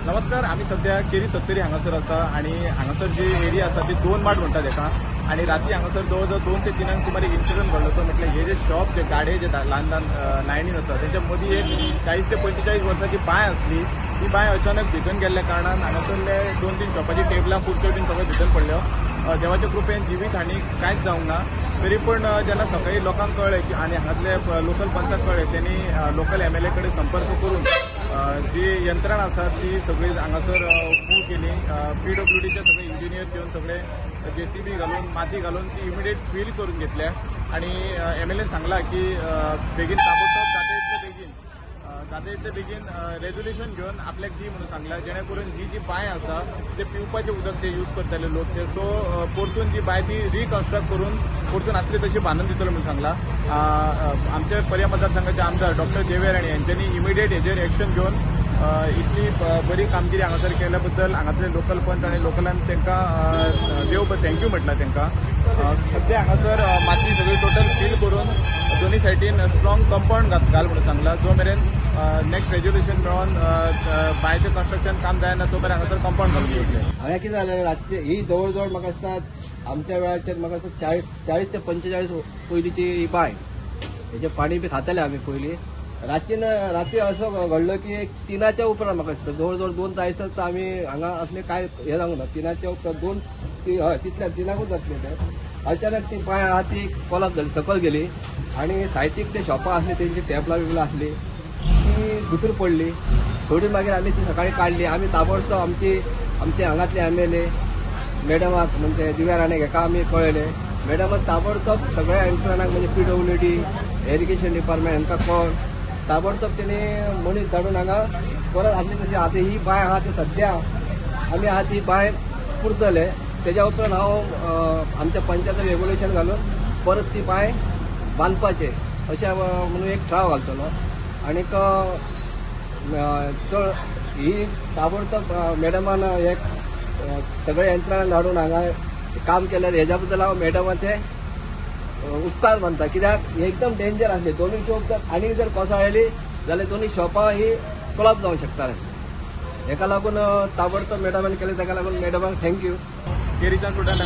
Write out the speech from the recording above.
नमस्कार. आम्ही सध्या केरी सत्तरी हांगासर आसा आणि हांगासर जी एरिया आसा ती 2 माड म्हणटा तेका. आणि राती हांगासर जवळ 2 ते 3 सुमार एक इन्सिडंट घडलो तो म्हटल्यार हे जे शॉप जे गाडे जे ल्हान ल्हान लायनीन आसा तेच्या मदीं एक 40 ते 45 वर्सांची बाय आसली. ती बाय अचानक भितून गेल्ल्या कारणान हांगासरले 2-3 शॉपाची टेबलां खुर्च्यो बीन सगळ्यो भितून पडल्यो. देवाच्या कृपेन जिवीत हानी कांयच जावंक ना. तरी पण जेन्ना सकाळी लोकांक कळ्ळें की आनी हांगासले लोकल पंचाक कळ्ळें त्यांनी लोकल MLA कडेन संपर्क करून जी यंत्रणा आसा ती सगळी हांगासर मूव केली. PWDचे सगळे इंजिनियर्स येवन सगळे JCB घालून माती घालून ती इमिडिएट फील करून घेतल्या. आणि MLA सांगला की बेगीन ताबडतोब जाता इतले बेगीन रेझोल्युशन घेवन आपल्याक दी म्हणून सांगला, जेणे करून ही जी बांय आसा ते पिवपाचें उदक ते यूज करताले लोक ते. सो परतून जी बांय ती रिकन्स्ट्रक्ट करून परतून आसली तशी बांदून दितलो म्हणून सांगला. आमचे पर्या मतदारसंघाचे आमदार डॉक्टर देवे राणे यांच्यांनी इमिडिएट हेजेर एक्शन घेवन इतली बरी कामगिरी हांगासर केल्या बद्दल हांगासले लोकल पंच आणि लोकलान तांकां देव थँक्यू म्हटला तांकां. सध्या हांगासर माती सगळी टोटल फील करून दोन्ही सायडीन स्ट्रॉंग कंपाऊंड घाल म्हणून सांगला. जो मेरेन नेक्स्ट रेझोल्युशन मेळोन बांयचें कन्स्ट्रक्शन काम जायना तो मेरेन हांगासर कंपाऊंड घालून घेतले. हांगा कितें जालें रातचे ही जवळ जवळ म्हाका दिसता आमच्या वेळाचेर म्हाका दिसता 40 ते 45 पयलींची ही बांय हेजें पाणी बी खाताले आमी पयलीं. राती असो घडलो की एक 3च्या उपरांत म्हाका दिसता जवळ जवळ 2 जायसर आमी हांगा असले काय हे जावंक ना. 3च्या उपरांत 2 तितल्या 3कूच जातले ते. अचानक ती बांय आहा ती कोलाप जाली, सकयल गेली आणि सायटीक ते शॉपां आसली तेंची टॅबलां बिबलां आसली ती भितर पडली. थोडी मागीर आमी ती सकाळी काडली. आमी ताबडतोब आमचे हांगातले MLA मॅडमाक म्हणजे दिव्या राणे हेका आमी कळयले. मॅडमान ताबडतोब सगळ्या यंत्रणांक म्हणजे PWD इरिगेशन डिपार्टमेंट हांकां कळोवन ताबडतोब तेणी मनीस धाडून हांगा परत आसली तशी आतां ही बांय आहा ती सध्या आमी आहा ती बांय पुरतले. तेज्या उपरांत हांव आमच्या पंचायत रेग्युलेशन घालून परत ती बांय बांदपाचें अशें म्हणून एक ठराव घालतलो. आनीक ही ताबडतोब मॅडमान एक सगळे यंत्रणा धाडून हांगा काम केलें हेज्या बद्दल हांव मॅडमाचे उपकार मानता. कित्याक हे एकदम डेंजर आसले. दोनूय शॉप जर आनीक जर कोसळ्ळी जाल्यार दोनूय शॉपां ही कोलाप जावंक शकताले. हेका लागून ताबडतोब मॅडमान केलें ताका लागून मॅडमाक थँक्यू. केरीच्या स्टुडंट